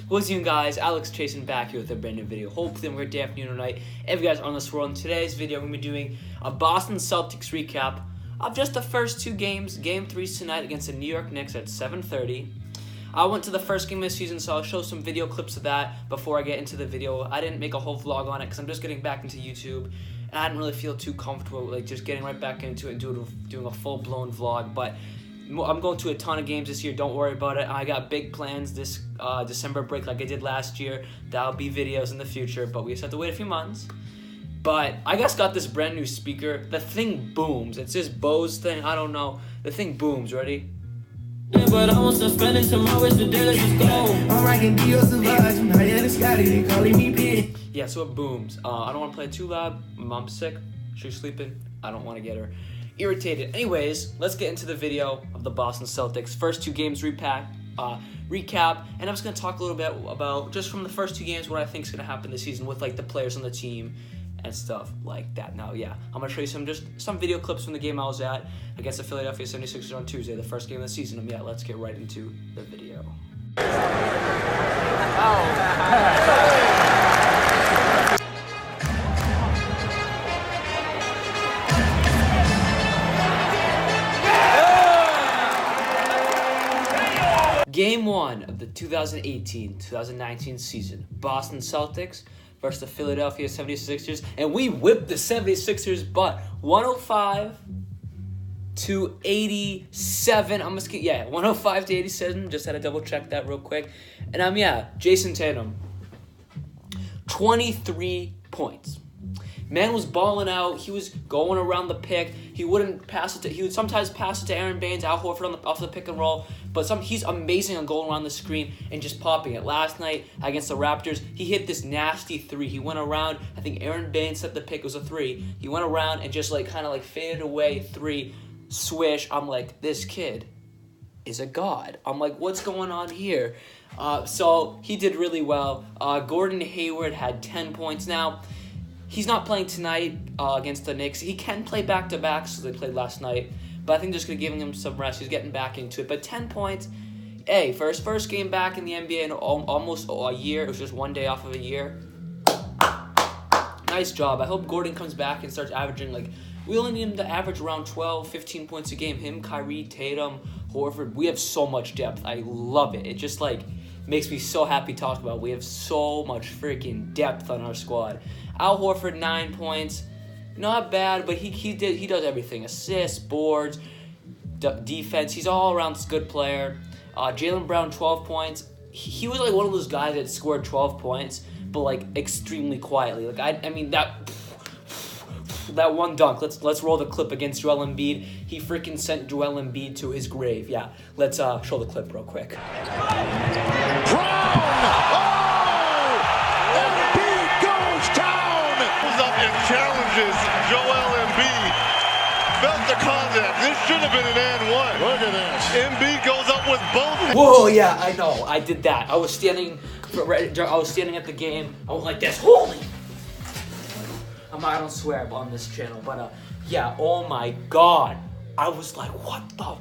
What's up, guys? Alex chasing back here with a brand new video. Hopefully, I'm a great day, afternoon, or night. If you guys are on this world, in today's video, I'm going to be doing a Boston Celtics recap of just the first two games. Game 3 tonight against the New York Knicks at 7:30. I went to the first game of the season, so I'll show some video clips of that before I get into the video. I didn't make a whole vlog on it because I'm just getting back into YouTube, and I didn't really feel too comfortable like just getting right back into it and doing a full-blown vlog. But I'm going to a ton of games this year. Don't worry about it. I got big plans this December break like I did last year. That'll be videos in the future, but we just have to wait a few months. But I just got this brand new speaker. The thing booms. It's this Bose thing. I don't know. The thing booms. Ready? But I want to spend it tomorrow. It's the day. Let's just go. I'm rocking Dios Savage. Now yeah, Scotty, they calling me P. Yeah, so it booms. I don't want to play it too loud. My mom's sick. She's sleeping. I don't want to get her irritated. Anyways, let's get into the video of the Boston Celtics first two games recap, and I'm just gonna talk a little bit about just from the first two games what I think is gonna happen this season with like the players on the team and stuff like that. Now, yeah, I'm gonna show you some video clips from the game I was at against the Philadelphia 76ers on Tuesday, the first game of the season. And yeah, let's get right into the video. Game 1 of the 2018-2019 season, Boston Celtics versus the Philadelphia 76ers, and we whipped the 76ers butt 105-87. 105-87. Just had to double check that real quick. And Jason Tatum, 23 points. Man was balling out. He was going around the pick. He wouldn't pass it to. He would sometimes pass it to Aaron Baines, Al Horford off the pick and roll. But he's amazing on going around the screen and just popping it. Last night against the Raptors, he hit this nasty three. He went around. I think Aaron Baines set the pick. It was a three. He went around and just kind of faded away. Three, swish. I'm like, this kid is a god. I'm like, what's going on here? So he did really well. Gordon Hayward had 10 points. Now, he's not playing tonight against the Knicks. He can play back-to-back, so they played last night. But I think just going to give him some rest. He's getting back into it. But 10 points, hey, for his first game back in the NBA in almost a year. It was just one day off of a year. Nice job. I hope Gordon comes back and starts averaging, we only need him to average around 12, 15 points a game. Him, Kyrie, Tatum, Horford. We have so much depth. I love it. It just, makes me so happy to talk about. We have so much freaking depth on our squad. Al Horford, 9 points. Not bad, but he does everything. Assists, boards, defense. He's all around good player. Jaylen Brown, 12 points. He was one of those guys that scored 12 points, but extremely quietly. That one dunk. Let's roll the clip against Joel Embiid. He freaking sent Joel Embiid to his grave. Yeah, let's show the clip real quick. Challenges Joel Embiid. Felt the contact. This should have been an and one. Look at this. Embiid goes up with both. Whoa, yeah, I know. I did that. I was standing at the game. I was like this. Holy. I don't swear on this channel, but yeah. Oh my God. I was like, what the?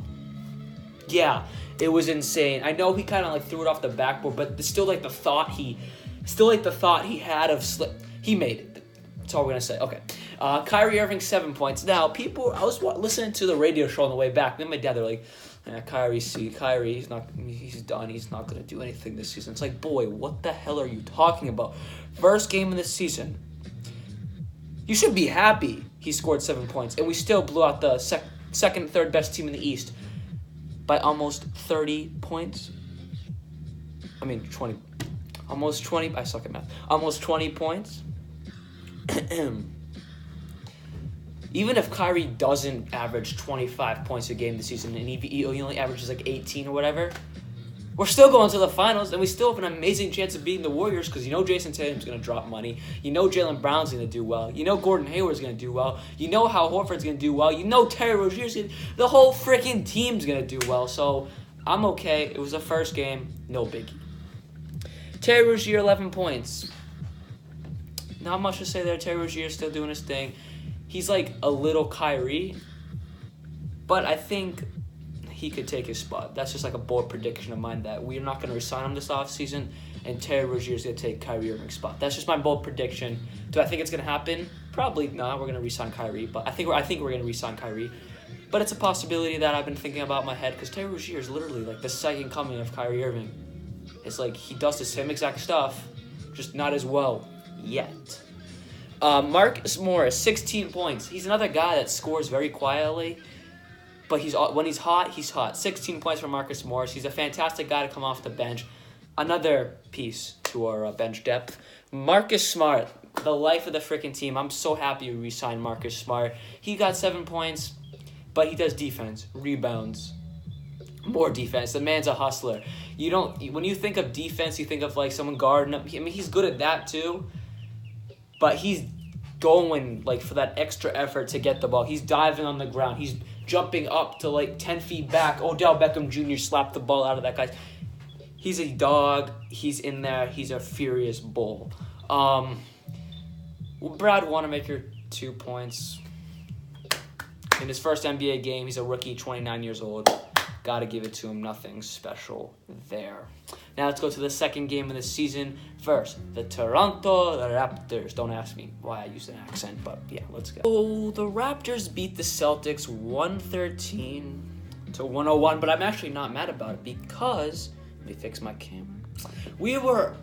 Yeah, it was insane. I know he kind of threw it off the backboard, but still the thought he had of slip. He made it. That's all we're going to say. Okay. Kyrie Irving, 7 points. Now, I was listening to the radio show on the way back. Then my dad, they're like, Kyrie, he's done. He's not going to do anything this season. It's like, boy, what the hell are you talking about? First game of the season. You should be happy he scored 7 points. And we still blew out the second, third best team in the East by almost 30 points. 20. Almost 20. I suck at math. Almost 20 points. Even if Kyrie doesn't average 25 points a game this season and he only averages 18 or whatever, we're still going to the finals and we still have an amazing chance of beating the Warriors because Jason Tatum's going to drop money. Jaylen Brown's going to do well. Gordon Hayward's going to do well. How Horford's going to do well. Terry Rozier's going to... The whole freaking team's going to do well. So I'm okay. It was the first game. No biggie. Terry Rozier, 11 points. Not much to say there. Terry Rozier is still doing his thing. He's a little Kyrie, but I think he could take his spot. That's just a bold prediction of mine that we're not going to resign him this offseason, and Terry Rozier's going to take Kyrie Irving's spot. That's just my bold prediction. Do I think it's going to happen? Probably not. We're going to re-sign Kyrie, but I think we're going to re-sign Kyrie. But it's a possibility that I've been thinking about in my head because Terry Rozier is literally like the second coming of Kyrie Irving. It's like he does the same exact stuff, just not as well yet. Marcus Morris, 16 points. He's another guy that scores very quietly, but when he's hot, he's hot. 16 points for Marcus Morris. He's a fantastic guy to come off the bench. Another piece to our bench depth. Marcus Smart, the life of the freaking team. I'm so happy we re-signed Marcus Smart. He got 7 points, but he does defense, rebounds, more defense. The man's a hustler. When you think of defense, you think of like someone guarding him. I mean, he's good at that too, but he's going like for that extra effort to get the ball. He's diving on the ground. He's jumping up to like 10 feet back. Odell Beckham Jr. slapped the ball out of that guy. He's a dog. He's in there. He's a furious bull. Brad Wanamaker, 2 points. In his first NBA game, he's a rookie, 29 years old. Got to give it to him. Nothing special there. Now let's go to the second game of the season versus the Toronto Raptors. Don't ask me why I used an accent, but yeah, let's go. Oh, the Raptors beat the Celtics 113-101, but I'm actually not mad about it because, let me fix my camera. We were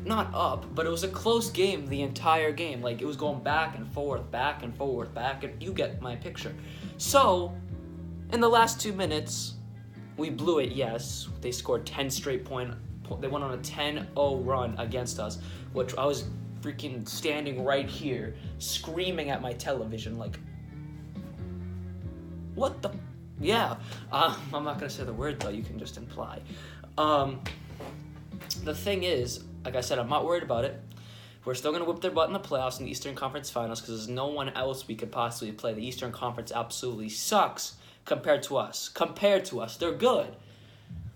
not up, but it was a close game the entire game. Like, it was going back and forth, and you get my picture. So, in the last 2 minutes, we blew it, yes. They scored 10 straight points. They went on a 10-0 run against us, which I was freaking standing right here, screaming at my television, like, what the? Yeah. I'm not going to say the word, though. You can just imply. The thing is, like I said, I'm not worried about it. We're still going to whip their butt in the playoffs in the Eastern Conference Finals because there's no one else we could possibly play. The Eastern Conference absolutely sucks compared to us. They're good.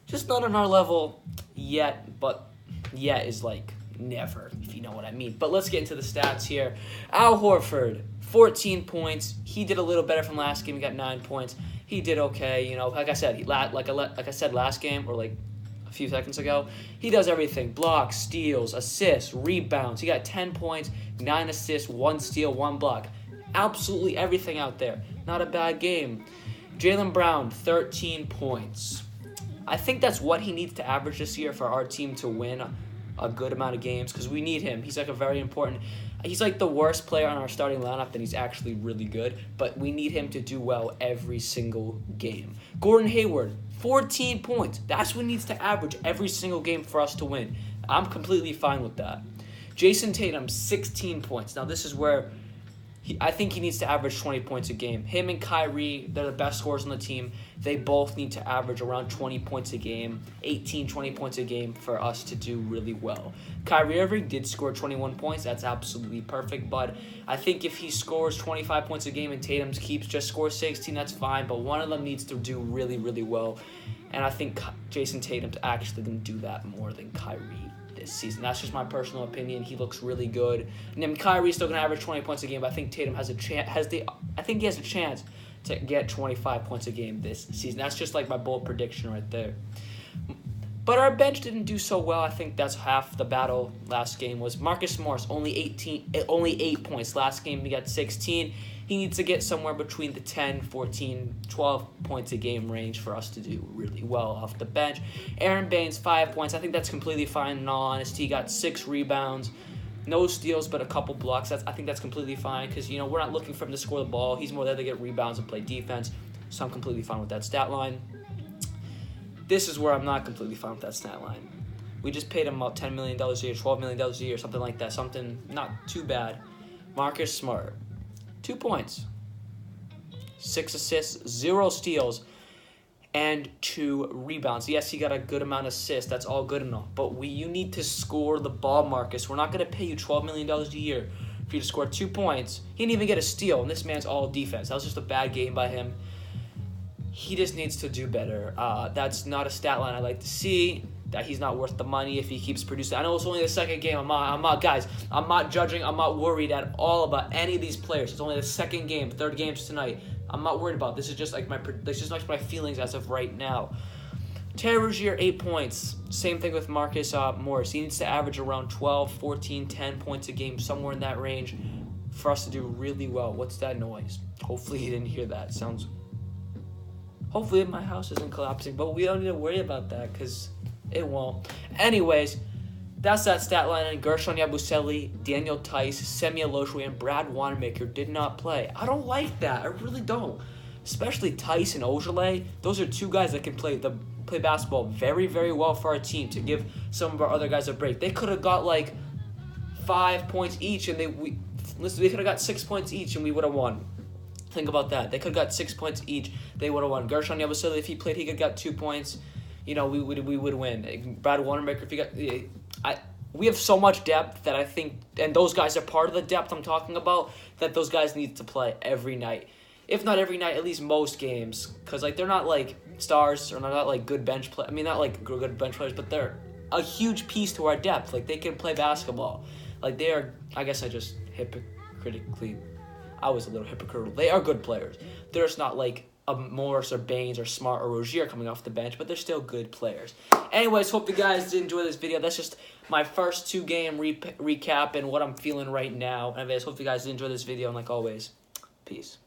Just not on our level yet, but yet is like never, if you know what I mean. But let's get into the stats here. Al Horford, 14 points. He did a little better from last game. He got 9 points. He did okay, you know. Like I said, like I said last game, or like a few seconds ago, he does everything. Blocks, steals, assists, rebounds. He got 10 points, 9 assists, 1 steal, 1 block. Absolutely everything out there. Not a bad game. Jaylen Brown, 13 points. I think that's what he needs to average this year for our team to win a good amount of games because we need him. He's like a very important... He's like the worst player on our starting lineup, and he's actually really good, but we need him to do well every single game. Gordon Hayward, 14 points. That's what he needs to average every single game for us to win. I'm completely fine with that. Jason Tatum, 16 points. Now, this is where I think he needs to average 20 points a game. Him and Kyrie, they're the best scorers on the team. They both need to average around 20 points a game, 18, 20 points a game for us to do really well. Kyrie Irving did score 21 points. That's absolutely perfect. But I think if he scores 25 points a game and Tatum just scores 16, that's fine. But one of them needs to do really, really well. And I think Jason Tatum's actually going to do that more than Kyrie this season. That's just my personal opinion. He looks really good. And then Kyrie's still going to average 20 points a game, but I think Tatum has a chance. I think he has a chance to get 25 points a game this season. That's just like my bold prediction right there. But our bench didn't do so well. I think that's half the battle last game was Marcus Morris, only 8 points. Last game he got 16. He needs to get somewhere between the 10, 14, 12 points a game range for us to do really well off the bench. Aaron Baines, 5 points. I think that's completely fine in all honesty. He got 6 rebounds. No steals, but a couple blocks. I think that's completely fine because, we're not looking for him to score the ball. He's more there to get rebounds and play defense. So I'm completely fine with that stat line. This is where I'm not completely fine with that stat line. We just paid him about $10 million a year, $12 million a year, something like that. Something not too bad. Marcus Smart, 2 points, 6 assists, 0 steals, and 2 rebounds. Yes, he got a good amount of assists. That's all good enough. But you need to score the ball, Marcus. We're not going to pay you $12 million a year for you to score 2 points. He didn't even get a steal, and this man's all defense. That was just a bad game by him. He just needs to do better. That's not a stat line I like to see. That he's not worth the money if he keeps producing. I know it's only the second game. I'm not judging. I'm not worried at all about any of these players. It's only the second game, third game's tonight. I'm not worried about it. This is just like my feelings as of right now. Terry Rozier, 8 points. Same thing with Marcus Morris. He needs to average around 12, 14, 10 points a game, somewhere in that range for us to do really well. What's that noise? Hopefully you didn't hear that. Hopefully my house isn't collapsing, but we don't need to worry about that because it won't. Anyways, that's that stat line. And Gershon Yabusele, Daniel Tice, Semi Aloshwe, and Brad Wanamaker did not play. I don't like that. I really don't. Especially Tice and Ojale. Those are two guys that can play basketball very, very well for our team to give some of our other guys a break. They could have got like 5 points each, and they could have got 6 points each, and we would have won. Think about that. They could have got 6 points each. They would have won. Gershon Yabusele, if he played, he could have got 2 points. We would win. Brad Wanamaker, if he got, we have so much depth that I think, and those guys are part of the depth I'm talking about, that those guys need to play every night. If not every night, at least most games. Because, they're not, stars, or not, good bench players. I mean, not, good bench players, but they're a huge piece to our depth. They can play basketball. They are, I guess I just I was a little hypocritical. They are good players. They're just not, a Morris or Baines or Smart or Rozier coming off the bench, but they're still good players. Anyways, hope you guys did enjoy this video. That's just my first 2-game recap and what I'm feeling right now. Anyways, hope you guys did enjoy this video, and like always, peace.